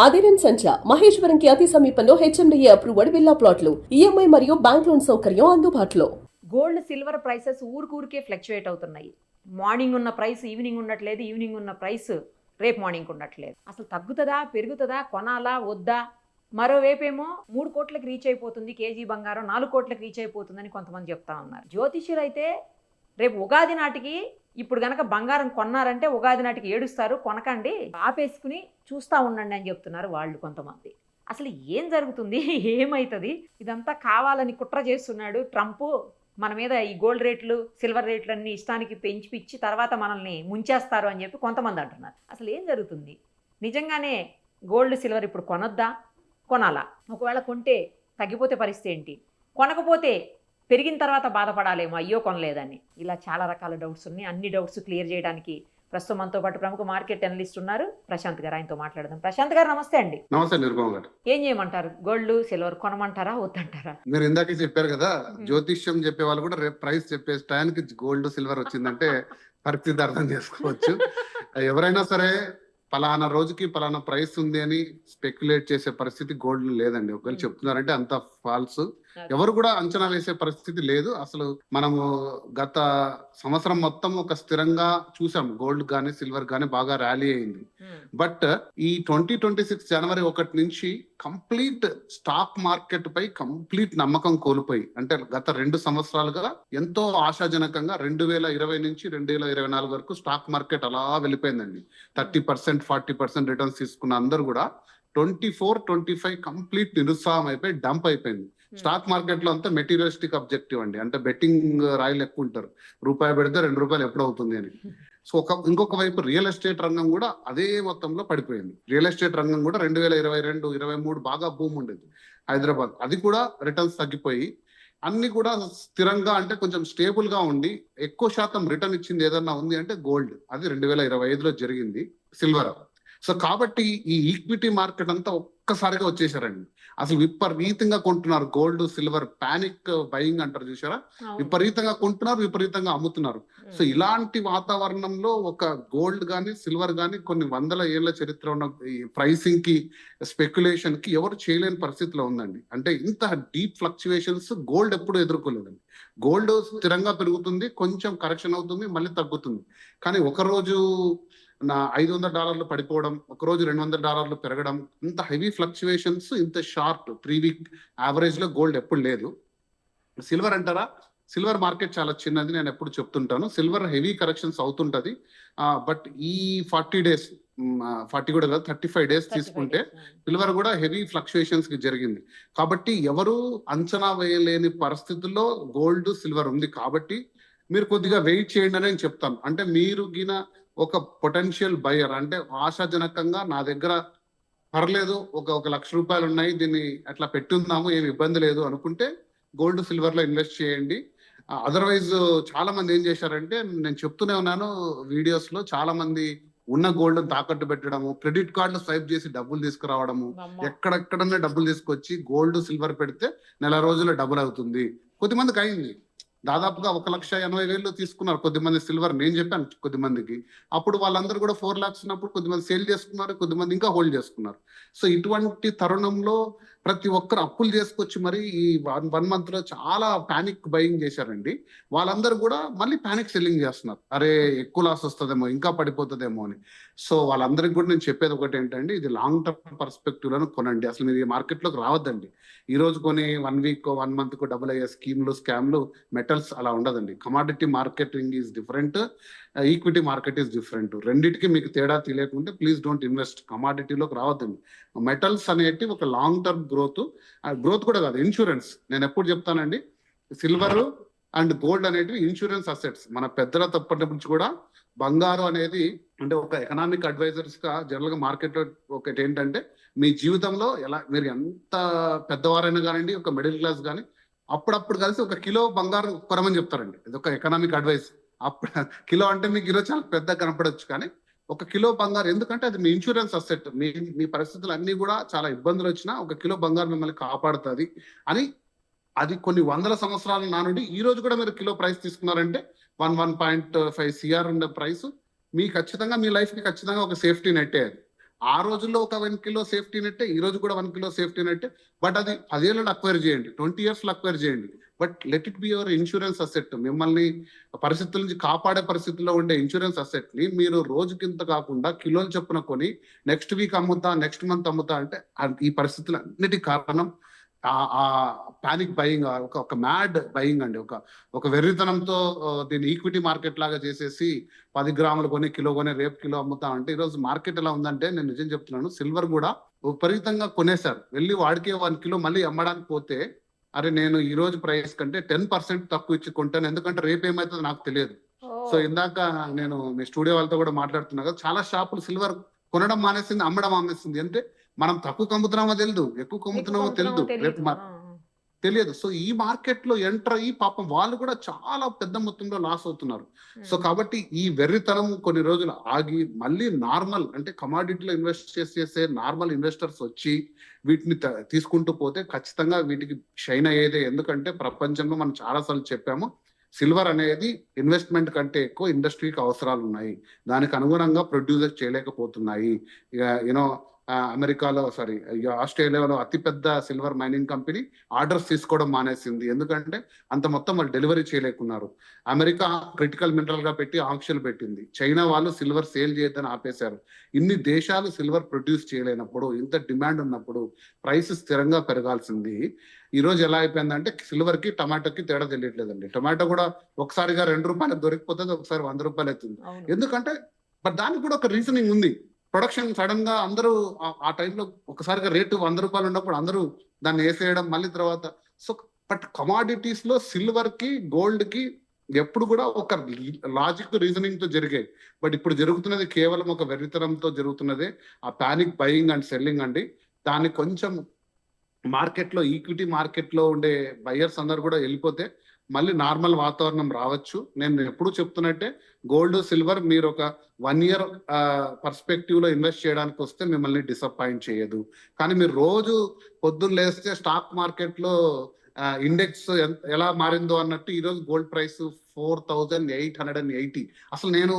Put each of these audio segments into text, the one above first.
అదిరన్ సంచ మహేశ్వరంకి అతి సమీపంలో HMDA approved villa ప్లాట్లు ఈఎంఐ మరియు బ్యాంక్ లోన్ సౌకర్యం అందుబాటులో. గోల్డ్ సిల్వర్ ప్రైసెస్ ఊరికే ఫ్లక్చుయేట్ అవుతున్నాయి. మార్నింగ్ ఉన్న ప్రైస్ ఈవినింగ్ ఉండట్లేదు, ఈవినింగ్ ఉన్న ప్రైస్ రేపు మార్నింగ్ ఉండట్లేదు. అసలు తగ్గుతుందా పెరుగుతుందా, కొనాలా వద్దా? మరోవైపేమో 3 కోట్లకి రీచ్ అయిపోతుంది కేజీ బంగారం, 4 కోట్లకి రీచ్ అయిపోతుందని కొంతమంది చెప్తా ఉన్నారు. జ్యోతిష్యులు అయితే రేపు ఉగాది నాటికి ఇప్పుడు గనక బంగారం కొన్నారంటే ఉగాది నాటికి ఏడుస్తారు, కొనకండి, ఆపేసుకుని చూస్తూ ఉండండి అని చెప్తున్నారు వాళ్ళు కొంతమంది. అసలు ఏం జరుగుతుంది, ఏమవుతుంది? ఇదంతా కావాలని కుట్ర చేస్తున్నాడు ట్రంప్. మన మీద ఈ గోల్డ్ రేట్లు సిల్వర్ రేట్లు అన్ని ఇష్టానికి పెంచి తర్వాత మనల్ని ముంచేస్తారు అని చెప్పి కొంతమంది అంటున్నారు. అసలు ఏం జరుగుతుంది? నిజంగానే గోల్డ్ సిల్వర్ ఇప్పుడు కొనొద్దా, కొనాలా? ఒకవేళ కొంటే తగ్గిపోతే పరిస్థితి ఏంటి? కొనకపోతే పెరిగిన తర్వాత బాధపడాలేమో, అయ్యో కొనలేదని. ఇలా చాలా రకాల డౌట్స్ ఉన్నాయి. అన్ని డౌట్స్ క్లియర్ చేయడానికి ప్రస్తుతం మనతో పాటు ప్రముఖ మార్కెట్ అనలిస్ట్ ఉన్నారు ప్రశాంత్ గారు. ఆయనతో మాట్లాడదాం. ప్రశాంత్ గారు నమస్తే అండి. నమస్తే నిరుపమ గారు. ఏం చేయమంటారు? గోల్డ్ సిల్వర్ కొనమంటారా వద్దంటారా? మీరు ఇందాకే చెప్పారు కదా, జ్యోతిష్యం చెప్పే వాళ్ళు కూడా రేపు ప్రైస్ చెప్పే టైంకి గోల్డ్ సిల్వర్ వచ్చిందంటే పరిస్థితి అర్థం చేసుకోవచ్చు. ఎవరైనా సరే పలానా రోజుకి పలానా ప్రైస్ ఉంది అని స్పెక్యులేట్ చేసే పరిస్థితి గోల్డ్ లేదండి. ఒకవేళ చెప్తున్నారంటే అంత ఫాల్స్. ఎవరు కూడా అంచనా వేసే పరిస్థితి లేదు. అసలు మనము గత సంవత్సరం మొత్తం ఒక స్థిరంగా చూసాం, గోల్డ్ గానీ సిల్వర్ గానీ బాగా ర్యాలీ అయింది. బట్ ఈ 2026 జనవరి 1 నుంచి కంప్లీట్ స్టాక్ మార్కెట్ పై కంప్లీట్ నమ్మకం కోల్పోయి, అంటే గత 2 సంవత్సరాలుగా ఎంతో ఆశాజనకంగా 2020 నుంచి 2024 వరకు స్టాక్ మార్కెట్ అలా వెళ్ళిపోయిందండి. 30% 40% రిటర్న్స్ తీసుకున్న అందరూ కూడా 24-25 కంప్లీట్ నిరుత్సాహం అయిపోయి డంప్ అయిపోయింది. స్టాక్ మార్కెట్ లో అంతా మెటీరియలిస్టిక్ అబ్జెక్టివ్ అండి. అంటే బెట్టింగ్ రాయలు ఎక్కువ ఉంటారు, రూపాయి పెడితే 2 రూపాయలు ఎప్పుడు అవుతుంది అని. సో ఇంకొక వైపు రియల్ ఎస్టేట్ రంగం కూడా అదే మొత్తంలో పడిపోయింది. రియల్ ఎస్టేట్ రంగం కూడా 2022-23 బాగా భూమి ఉండేది హైదరాబాద్, అది కూడా రిటర్న్స్ తగ్గిపోయి అన్ని కూడా స్థిరంగా, అంటే కొంచెం స్టేబుల్ గా ఉండి ఎక్కువ శాతం రిటర్న్ ఇచ్చింది ఏదన్నా ఉంది అంటే గోల్డ్. అది 2025లో జరిగింది. సిల్వర్. సో కాబట్టి ఈ ఈక్విటీ మార్కెట్ అంతా ఒక్కసారిగా వచ్చేసారండి. అసలు విపరీతంగా కొంటున్నారు గోల్డ్ సిల్వర్, పానిక్ బయింగ్ అంటారు చూసారా, విపరీతంగా కొంటున్నారు, విపరీతంగా అమ్ముతున్నారు. సో ఇలాంటి వాతావరణంలో ఒక గోల్డ్ గానీ సిల్వర్ గానీ కొన్ని వందల ఏళ్ల చరిత్ర ఉన్న ప్రైసింగ్ కి స్పెక్యులేషన్ కి ఎవరు చేయలేని పరిస్థితిలో ఉందండి. అంటే ఇంత డీప్ ఫ్లక్చువేషన్స్ గోల్డ్ ఎప్పుడు ఎదుర్కోలేదండి. గోల్డ్ స్థిరంగా పెరుగుతుంది, కొంచెం కరెక్షన్ అవుతుంది, మళ్ళీ తగ్గుతుంది. కానీ ఒకరోజు $500 పడిపోవడం, ఒకరోజు $200 పెరగడం, ఇంత హెవీ ఫ్లక్చువేషన్స్ ఇంత షార్ట్ 3 వీక్ యావరేజ్ లో గోల్డ్ ఎప్పుడు లేదు. సిల్వర్ అంటారా, సిల్వర్ మార్కెట్ చాలా చిన్నది, నేను ఎప్పుడు చెప్తుంటాను. సిల్వర్ హెవీ కరెక్షన్స్ అవుతుంటది. బట్ ఈ 40 డేస్ 40 కూడా కాదు 35 డేస్ తీసుకుంటే సిల్వర్ కూడా హెవీ ఫ్లక్చుయేషన్స్ కి జరిగింది. కాబట్టి ఎవరు అంచనా వేయలేని పరిస్థితుల్లో గోల్డ్ సిల్వర్ ఉంది. కాబట్టి మీరు కొద్దిగా వెయిట్ చేయండి అని నేను చెప్తాను. అంటే మీరు గిన ఒక పొటెన్షియల్ బయర్, అంటే ఆశాజనకంగా నా దగ్గర పర్లేదు, ఒక ₹1,00,000 ఉన్నాయి, దీన్ని అట్లా పెట్టుందాము, ఏమి ఇబ్బంది లేదు అనుకుంటే గోల్డ్ సిల్వర్ లో ఇన్వెస్ట్ చేయండి. అదర్వైజ్ చాలా మంది ఏం చేశారంటే, నేను చెప్తూనే ఉన్నాను వీడియోస్ లో, చాలా మంది ఉన్న గోల్డ్ తాకట్టు పెట్టడము, క్రెడిట్ కార్డులు స్వైప్ చేసి డబ్బులు తీసుకురావడము, ఎక్కడెక్కడన్నా డబ్బులు తీసుకొచ్చి గోల్డ్ సిల్వర్ పెడితే నెల రోజుల్లో డబుల్ అవుతుంది. కొద్దిమందికి అయింది. దాదాపుగా 1,80,000 తీసుకున్నారు కొద్దిమంది సిల్వర్. నేను చెప్పాను కొద్దిమందికి, అప్పుడు వాళ్ళందరూ కూడా 4 lakhs ఉన్నప్పుడు కొద్దిమంది సేల్ చేసుకున్నారు, కొద్దిమంది ఇంకా హోల్డ్ చేసుకున్నారు. సో ఇటువంటి తరుణంలో ప్రతి ఒక్కరు అప్పులు చేసుకొచ్చి మరి ఈ 1 month లో చాలా పానిక్ బయింగ్ చేశారండి. వాళ్ళందరూ కూడా మళ్ళీ పానిక్ సెల్లింగ్ చేస్తున్నారు, అరే ఎక్కువ లాస్ వస్తుందేమో, ఇంకా పడిపోతుందేమో అని. సో వాళ్ళందరికీ కూడా నేను చెప్పేది ఒకటి ఏంటంటే, ఇది లాంగ్ టర్మ్ పర్స్పెక్టివ్ లను కొనండి. అసలు మీరు ఈ మార్కెట్లోకి రావద్దండి. ఈ రోజు కొని 1 week 1 month కు డబుల్ అయ్యే స్కీమ్లు స్కామ్లు, మెటల్స్ అలా ఉండదండి. Commodity marketing is different, equity market is different. రెండింటికి మీకు తేడా తెలియకుంటే ప్లీజ్ డోంట్ ఇన్వెస్ట్. కమాడిటీలోకి రావద్దండి. మెటల్స్ అనేటి ఒక లాంగ్ టర్మ్ గ్రోత్ కూడా కాదు, ఇన్సూరెన్స్. నేను ఎప్పుడు చెప్తానండి, సిల్వర్ అండ్ గోల్డ్ అనేటివి ఇన్సూరెన్స్ అసెట్స్. మన పెద్దల తప్పటి నుంచి కూడా బంగారు అనేది, అంటే ఒక ఎకనామిక్ అడ్వైజర్స్ గా జనరల్ గా మార్కెట్ ఒకటి ఏంటంటే, మీ జీవితంలో ఎలా మీరు ఎంత పెద్దవారైనా కానివ్వండి, ఒక మిడిల్ క్లాస్ కానీ అప్పుడప్పుడు కలిసి 1 కిలో బంగారు కొనమని చెప్తారండి. ఇది ఒక ఎకనామిక్ అడ్వైస్. అప్పుడు కిలో అంటే మీకు ఈరోజు చాలా పెద్ద కనపడవచ్చు, కానీ 1 కిలో బంగారు, ఎందుకంటే అది మీ ఇన్సూరెన్స్ అసెట్. మీ పరిస్థితులు అన్ని కూడా చాలా ఇబ్బందులు వచ్చినా 1 కిలో బంగారు మిమ్మల్ని కాపాడుతుంది అని, అది కొన్ని వందల సంవత్సరాల నానుండి ఈ రోజు కూడా మీరు కిలో ప్రైస్ తీసుకున్నారంటే 1.5 CR ఉండే ప్రైస్ మీ ఖచ్చితంగా మీ లైఫ్ కి ఖచ్చితంగా ఒక సేఫ్టీ నెట్. ఆ రోజుల్లో ఒక 1 కిలో సేఫ్టీ నెట్టే, ఈ రోజు కూడా 1 కిలో సేఫ్టీ నెట్టే. బట్ అది 10 ఏళ్ళలో అక్వైర్ చేయండి, 20 ఇయర్స్‌లో అక్వైర్ చేయండి. But let it be your insurance asset. మిమ్మల్ని పరిస్థితుల నుంచి కాపాడే పరిస్థితుల్లో ఉండే ఇన్సూరెన్స్ అసెట్‌ని మీరు రోజుకింత కాకుండా కిలోల చొప్పున కొని నెక్స్ట్ వీక్ అమ్ముతా, నెక్స్ట్ మంత్ అమ్ముతా అంటే ఈ పరిస్థితులన్నిటికి కారణం పానిక్ బయింగ్, ఒక మ్యాడ్ బయింగ్ అండి. ఒక వెర్రితనంతో దీన్ని ఈక్విటీ మార్కెట్ లాగా చేసేసి 10 గ్రాములు కొని కిలో కొని రేపు కిలో అమ్ముతా అంటే ఈరోజు మార్కెట్ ఎలా ఉందంటే, నేను నిజం చెప్తున్నాను, సిల్వర్ కూడా విపరీతంగా కొనేశారు. వెళ్ళి వాడికే 1 కిలో మళ్ళీ అమ్మడానికి పోతే, అరే నేను ఈ రోజు ప్రైస్ కంటే 10% తక్కువ ఇచ్చి కొంటాను, ఎందుకంటే రేపు ఏమవుతుందో నాకు తెలియదు. సో ఇందాక నేను మీ స్టూడియో వాళ్ళతో కూడా మాట్లాడుతున్నా కదా, చాలా షాపులు సిల్వర్ కొనడం మానేసింది, అమ్మడం మానేసింది. అంటే మనం తక్కువ కమ్ముతున్నామో తెలియదు, ఎక్కువ కమ్ముతున్నామో తెలియదు, రేపు తెలియదు. సో ఈ మార్కెట్ లో ఎంటర్ అయ్యి పాపం వాళ్ళు కూడా చాలా పెద్ద మొత్తంలో లాస్ అవుతున్నారు. సో కాబట్టి ఈ వెర్రితనం కొన్ని రోజులు ఆగి మళ్ళీ నార్మల్, అంటే కమాడిటీలో ఇన్వెస్ట్ చేసే నార్మల్ ఇన్వెస్టర్స్ వచ్చి వీటిని తీసుకుంటూ పోతే ఖచ్చితంగా వీటికి షైన్ అయ్యేదే. ఎందుకంటే ప్రపంచంలో మనం చాలాసార్లు చెప్పాము, సిల్వర్ అనేది ఇన్వెస్ట్మెంట్ కంటే ఎక్కువ ఇండస్ట్రీకి అవసరాలు ఉన్నాయి, దానికి అనుగుణంగా ప్రొడ్యూసర్ చేయలేకపోతున్నాయి. యూనో అమెరికాలో ఆస్ట్రేలియాలో అతిపెద్ద సిల్వర్ మైనింగ్ కంపెనీ ఆర్డర్స్ తీసుకోవడం మానేసింది, ఎందుకంటే అంత మొత్తం వాళ్ళు డెలివరీ చేయలేకున్నారు. అమెరికా క్రిటికల్ మినరల్ గా పెట్టి ఆంక్షలు పెట్టింది, చైనా వాళ్ళు సిల్వర్ సేల్ చేయొద్దని ఆపేశారు. ఇన్ని దేశాలు సిల్వర్ ప్రొడ్యూస్ చేయలేనప్పుడు, ఇంత డిమాండ్ ఉన్నప్పుడు ప్రైస్ స్థిరంగా పెరగాల్సింది ఈ రోజు ఎలా అయిపోయిందంటే, సిల్వర్ కి టమాటోకి తేడా తెలియట్లేదండి. టమాటో కూడా ఒకసారిగా 2 రూపాయలకు దొరికిపోతుంది, ఒకసారి 100 రూపాయలు అవుతుంది. ఎందుకంటే బట్ దానికి కూడా ఒక రీజనింగ్ ఉంది. ప్రొడక్షన్ సడన్ గా అందరూ ఆ టైంలో ఒకసారిగా రేటు 100 రూపాయలు ఉన్నప్పుడు అందరూ దాన్ని వేసేయడం మళ్ళీ తర్వాత. సో బట్ కమాడిటీస్ లో సిల్వర్ కి గోల్డ్ కి ఎప్పుడు కూడా ఒక లాజిక్ రీజనింగ్ తో జరిగాయి. బట్ ఇప్పుడు జరుగుతున్నది కేవలం ఒక వెర్రితనంతో జరుగుతున్నదే, ఆ పానిక్ బయింగ్ అండ్ సెల్లింగ్ అండి. దాన్ని కొంచెం మార్కెట్ లో, ఈక్విటీ మార్కెట్ లో ఉండే బయర్స్ అందరు కూడా వెళ్ళిపోతే మళ్ళీ నార్మల్ వాతావరణం రావచ్చు. నేను ఎప్పుడు చెప్తున్నట్టే, గోల్డ్ సిల్వర్ మీరు ఒక 1 ఇయర్ పర్స్పెక్టివ్ లో ఇన్వెస్ట్ చేయడానికి వస్తే మిమ్మల్ని డిసప్పాయింట్ చేయదు. కానీ మీరు రోజు పొద్దున్న లేస్తే స్టాక్ మార్కెట్ లో ఇండెక్స్ ఎలా మారిందో అన్నట్టు ఈరోజు గోల్డ్ ప్రైస్ 4880. అసలు నేను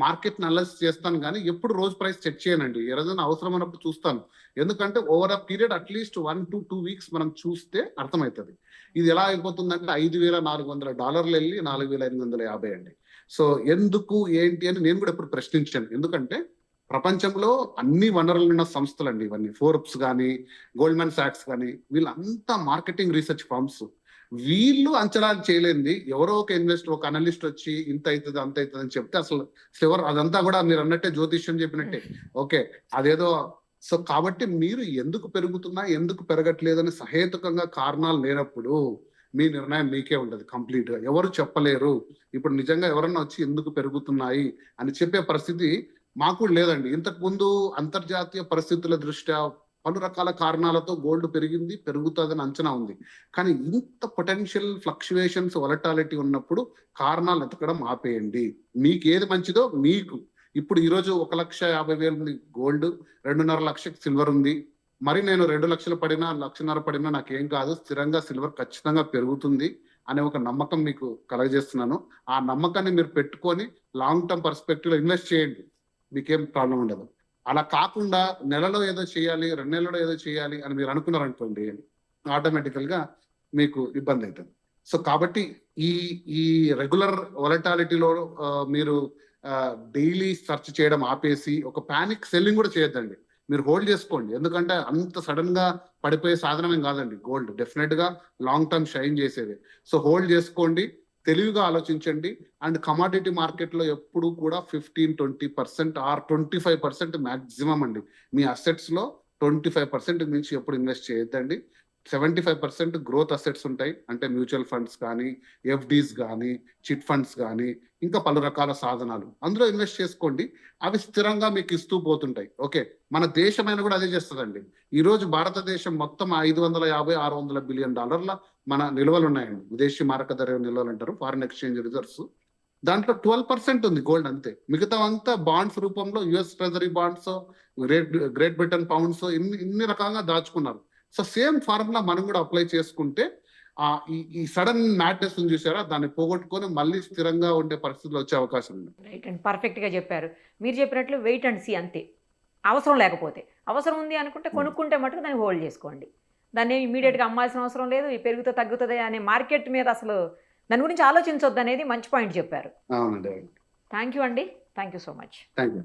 మార్కెట్ అనాలిసిస్ చేస్తాను కానీ ఎప్పుడు రోజు ప్రైస్ చెక్ చేయనండి, ఏదైనా అవసరం అన్నప్పుడు చూస్తాను. ఎందుకంటే over a period at least 1 to 2 weeks మనం చూస్తే అర్థమవుతుంది. ఇది ఎలా అయిపోతుందంటే $5,400 వెళ్ళి $4,550 అండి. సో ఎందుకు ఏంటి అని నేను కూడా ఎప్పుడు ప్రశ్నించాను. ఎందుకంటే ప్రపంచంలో అన్ని వనరులు ఉన్న సంస్థలు అండి ఇవన్నీ, ఫోర్బ్స్ కానీ, గోల్డ్మెన్ సాక్స్ కానీ, వీళ్ళంతా మార్కెటింగ్ రీసెర్చ్ ఫర్మ్స్. వీళ్ళు అంచనాలు చేయలేంది ఎవరో ఒక ఇన్వెస్టర్, ఒక అనలిస్ట్ వచ్చి ఇంత అవుతుంది అంత అవుతుంది అని చెప్తే అసలు అదంతా కూడా మీరు అన్నట్టే జ్యోతిష్యం చెప్పినట్టే. ఓకే అదేదో. సో కాబట్టి మీరు ఎందుకు పెరుగుతున్నా ఎందుకు పెరగట్లేదని సహేతుకంగా కారణాలు లేనప్పుడు మీ నిర్ణయం మీకే ఉండదు కంప్లీట్ గా, ఎవరు చెప్పలేరు. ఇప్పుడు నిజంగా ఎవరన్నా వచ్చి ఎందుకు పెరుగుతున్నాయి అని చెప్పే పరిస్థితి మాకు లేదండి. ఇంతకు ముందు అంతర్జాతీయ పరిస్థితుల దృష్ట్యా పలు రకాల కారణాలతో గోల్డ్ పెరిగింది, పెరుగుతుందని అంచనా ఉంది. కానీ ఇంత పొటెన్షియల్ ఫ్లక్చువేషన్స్, వొలటాలిటీ ఉన్నప్పుడు కారణాలు ఎతకడం ఆపేయండి. మీకు ఏది మంచిదో మీకు. ఇప్పుడు ఈరోజు 1,50,000 ఉంది గోల్డ్, 2.5 లక్షలకు సిల్వర్ ఉంది. మరి నేను 2 లక్షలు పడినా 1,50,000 పడినా నాకేం కాదు, స్థిరంగా సిల్వర్ ఖచ్చితంగా పెరుగుతుంది అనే ఒక నమ్మకం మీకు కలగజేస్తున్నాను. ఆ నమ్మకాన్ని మీరు పెట్టుకొని లాంగ్ టర్మ్ పర్స్పెక్టివ్ లో ఇన్వెస్ట్ చేయండి, మీకేం ప్రాబ్లం ఉండదు. అలా కాకుండా నెలలో ఏదో చేయాలి, 2 నెలల్లో ఏదో చేయాలి అని మీరు అనుకున్నారనుకోండి, ఆటోమేటికల్ గా మీకు ఇబ్బంది అవుతుంది. సో కాబట్టి ఈ రెగ్యులర్ వొలటాలిటీలో మీరు డైలీ సెర్చ్ చేయడం ఆపేసి ఒక పానిక్ సెల్లింగ్ కూడా చేయొద్దండి. మీరు హోల్డ్ చేసుకోండి, ఎందుకంటే అంత సడన్ గా పడిపోయే సాధనమేం కాదండి గోల్డ్, డెఫినెట్ గా లాంగ్ టర్మ్ షైన్ చేసేది. సో హోల్డ్ చేసుకోండి, తెలివిగా ఆలోచించండి. అండ్ కమాడిటీ మార్కెట్ లో ఎప్పుడు కూడా 15-20% ఆర్ 25% మాక్సిమం అండి. మీ అసెట్స్ లో 25% మించి ఎప్పుడు ఇన్వెస్ట్ చేయొద్దండి. 75% గ్రోత్ అసెట్స్ ఉంటాయి, అంటే మ్యూచువల్ ఫండ్స్ కానీ, ఎఫ్డీస్ కానీ, చిట్ ఫండ్స్ కానీ, ఇంకా పలు రకాల సాధనాలు, అందులో ఇన్వెస్ట్ చేసుకోండి. అవి స్థిరంగా మీకు ఇస్తూ పోతుంటాయి. ఓకే, మన దేశమైన కూడా అదే చేస్తుందండి. ఈ రోజు భారతదేశం మొత్తం $550-600 బిలియన్ మన నిల్వలు ఉన్నాయండి, విదేశీ మారక ధర నిల్వలు అంటారు, ఫారిన్ ఎక్స్చేంజ్ రిజర్వ్స్. దాంట్లో 12% ఉంది గోల్డ్ అంతే. మిగతా అంతా బాండ్స్ రూపంలో US treasury bonds, great Britain pounds, ఇన్ని రకాలుగా దాచుకున్నారు. సో సేమ్ ఫార్ములా మనం కూడా అప్లై చేసుకుంటే ఈ సడన్ మ్యాడ్నెస్ చూసారా, దాన్ని పోగొట్టుకొని మళ్ళీ స్థిరంగా ఉండే పరిస్థితులు వచ్చే అవకాశం ఉంది. రైట్ అండ్ పర్ఫెక్ట్ గా చెప్పారు. మీరు చెప్పినట్లు వెయిట్ అండ్ సీ అంతే. అవసరం లేకపోతే. అవసరం ఉంది అనుకుంటే కొనుక్కుంటే మటుకు దాన్ని హోల్డ్ చేసుకోండి. దాన్ని ఇమీడియట్గా అమ్మాల్సిన అవసరం లేదు. ఈ పెరుగుతో తగ్గుతుంది అనే మార్కెట్ మీద అసలు దాని గురించి ఆలోచించొద్దు అనేది మంచి పాయింట్ చెప్పారు. అవునండి. థ్యాంక్ యూ అండి. Thank you so much. Thank you.